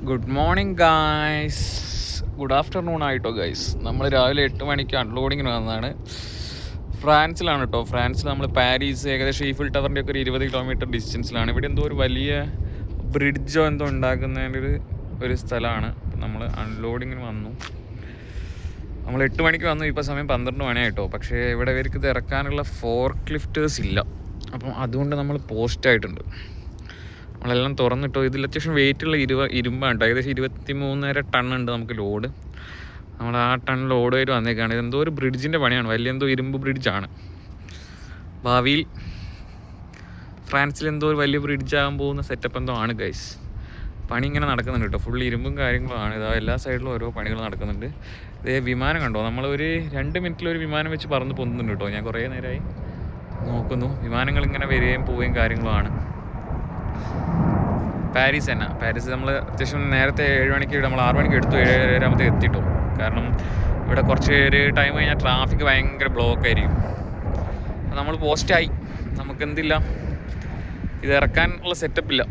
Good morning guys, good afternoon ആയിട്ടോ guys. നമ്മൾ രാവിലെ 8 മണിക്ക് അൺലോഡിങ്ങിന് വന്നതാണ്. ഫ്രാൻസിലാണ് കേട്ടോ. ഫ്രാൻസിൽ നമ്മൾ പാരീസ് ഏകദേശം ഈഫിൽ ടവറിൻ്റെ ഒക്കെ ഒരു 20 കിലോമീറ്റർ ഡിസ്റ്റൻസിലാണ്. ഇവിടെ എന്തോ ഒരു വലിയ ബ്രിഡ്ജോ എന്തോ ഉണ്ടാക്കുന്നതിൻ്റെ ഒരു സ്ഥലമാണ്. നമ്മൾ അൺലോഡിങ്ങിന് വന്നു. നമ്മൾ 8 മണിക്ക് വന്നു. ഇപ്പോൾ സമയം 12 മണിയായിട്ടോ. പക്ഷേ ഇവിടെ ഇവർക്ക് ഇത് ഇറക്കാനുള്ള ഫോർക്ക് ലിഫ്റ്റേഴ്സ് ഇല്ല. അപ്പം അതുകൊണ്ട് നമ്മൾ പോസ്റ്റായിട്ടുണ്ട്. നമ്മളെല്ലാം തുറന്നിട്ടോ. ഇതിൽ അത്യാവശ്യം വെയിറ്റുള്ള ഇരുമ്പാണ് കേട്ടോ. ഏകദേശം 23.5 ടണ്ണുണ്ട് നമുക്ക് ലോഡ്. നമ്മൾ ആ ടൺ ലോഡ് ആയിട്ട് വന്നേക്കാണ്. ഇതെന്തോ ഒരു ബ്രിഡ്ജിൻ്റെ പണിയാണ്. വലിയ എന്തോ ഇരുമ്പ് ബ്രിഡ്ജാണ്. ഭാവിയിൽ ഫ്രാൻസിൽ എന്തോ ഒരു വലിയ ബ്രിഡ്ജാകാൻ പോകുന്ന സെറ്റപ്പ് എന്തോ ആണ് ഗൈസ്. പണി ഇങ്ങനെ നടക്കുന്നുണ്ട് കേട്ടോ. ഫുൾ ഇരുമ്പും കാര്യങ്ങളുമാണ്. ഇതാ എല്ലാ സൈഡിലും ഓരോ പണികൾ നടക്കുന്നുണ്ട്. ഇതേ വിമാനം കണ്ടോ. നമ്മളൊരു 2 മിനിറ്റിലൊരു വിമാനം വെച്ച് പറന്ന് പൊന്നുന്നുണ്ട് കേട്ടോ. ഞാൻ കുറേ നേരമായി നോക്കുന്നു. വിമാനങ്ങൾ ഇങ്ങനെ വരികയും പോവുകയും കാര്യങ്ങളുമാണ്. പാരീസ് തന്നെ. പാരീസ് നമ്മൾ അത്യാവശ്യം നേരത്തെ 7 മണിക്ക് നമ്മൾ 6 മണിക്ക് എടുത്തു. 7:30 എത്തിട്ടോ. കാരണം ഇവിടെ കുറച്ച് ഒരു ടൈം കഴിഞ്ഞാൽ ട്രാഫിക് ഭയങ്കര ബ്ലോക്ക് ആയിരിക്കും. നമ്മൾ പോസ്റ്റായി. നമുക്കെന്തില്ല, ഇത് ഇറക്കാനുള്ള സെറ്റപ്പില്ല.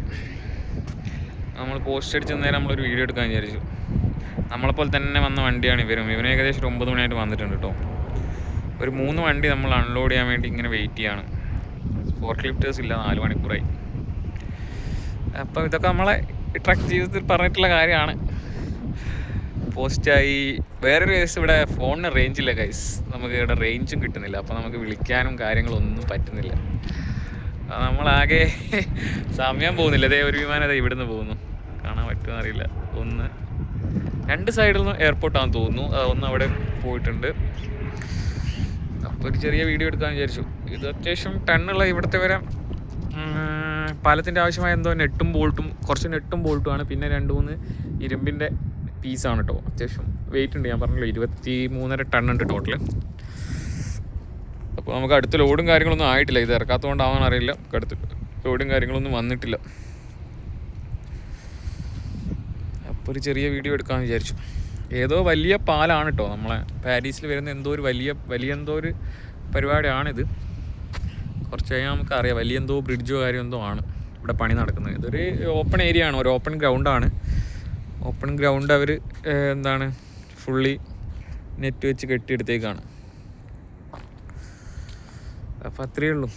നമ്മൾ പോസ്റ്റ് അടിച്ച് നേരം നമ്മളൊരു വീഡിയോ എടുക്കാൻ വിചാരിച്ചു. നമ്മളെപ്പോലെ തന്നെ വന്ന വണ്ടിയാണ് ഇവരും. ഇവന് ഏകദേശം 9 മണിയായിട്ട് വന്നിട്ടുണ്ട് കേട്ടോ. ഒരു 3 വണ്ടി നമ്മൾ അൺലോഡ് ചെയ്യാൻ വേണ്ടി ഇങ്ങനെ വെയിറ്റ് ചെയ്യാണ്. ഫോർക്ക് ലിഫ്റ്റേഴ്സ് ഇല്ല. 4 മണിക്കൂറായി. അപ്പം ഇതൊക്കെ നമ്മളെ ട്രക്ക് ജീവിതത്തിൽ പറഞ്ഞിട്ടുള്ള കാര്യമാണ്. പോസ്റ്റായി. വേറൊരു കേസ്, ഇവിടെ ഫോണിന് റേഞ്ചില്ല ഗൈസ്. നമുക്ക് ഇവിടെ റേഞ്ചും കിട്ടുന്നില്ല. അപ്പോൾ നമുക്ക് വിളിക്കാനും കാര്യങ്ങളൊന്നും പറ്റുന്നില്ല. നമ്മളാകെ സമയം പോകുന്നില്ല. അതേ ഒരു വിമാനം അതെ ഇവിടുന്ന് പോകുന്നു. കാണാൻ പറ്റുമെന്ന് അറിയില്ല. 2 സൈഡിൽ നിന്ന് എയർപോർട്ടാണെന്ന് തോന്നുന്നു. ഒന്ന് അവിടെ പോയിട്ടുണ്ട്. അപ്പോൾ ഒരു ചെറിയ വീഡിയോ എടുക്കാമെന്ന് വിചാരിച്ചു. ഇത് അത്യാവശ്യം ടണ്ണുള്ള ഇവിടുത്തെ വരെ പാലത്തിൻ്റെ ആവശ്യമായ എന്തോ നെട്ടും ബോൾട്ടുമാണ്. പിന്നെ 2-3 ഇരുമ്പിൻ്റെ പീസാണ് കേട്ടോ. അത്യാവശ്യം വെയിറ്റ് ഉണ്ട്. ഞാൻ പറഞ്ഞല്ലോ 23.5 ടണ്ണുണ്ട് ടോട്ടൽ. അപ്പോൾ നമുക്ക് അടുത്ത ലോഡും കാര്യങ്ങളൊന്നും ആയിട്ടില്ല. ഇത് ഇറക്കാത്തതുകൊണ്ടാവാൻ അറിയില്ല. അടുത്ത് ലോഡും കാര്യങ്ങളൊന്നും വന്നിട്ടില്ല. അപ്പോൾ ഒരു ചെറിയ വീഡിയോ എടുക്കാമെന്ന് വിചാരിച്ചു. ഏതോ വലിയ പാലാണ് കേട്ടോ. നമ്മളെ പാരീസിൽ വരുന്ന എന്തോ ഒരു വലിയ എന്തോ ഒരു പരിപാടിയാണിത്. കുറച്ച് കഴിഞ്ഞാൽ നമുക്കറിയാം. വലിയ എന്തോ ബ്രിഡ്ജോ കാര്യം എന്തോ ആണ് ഇവിടെ പണി നടക്കുന്നത്. ഇതൊരു ഓപ്പൺ ഏരിയ ആണ്. ഒരു ഓപ്പൺ ഗ്രൗണ്ടാണ്. ഓപ്പൺ ഗ്രൗണ്ട് അവർ ഫുള്ളി നെറ്റ് വെച്ച് കെട്ടിയെടുത്തേക്കാണ്. അപ്പോൾ അത്രയേ ഉള്ളൂ.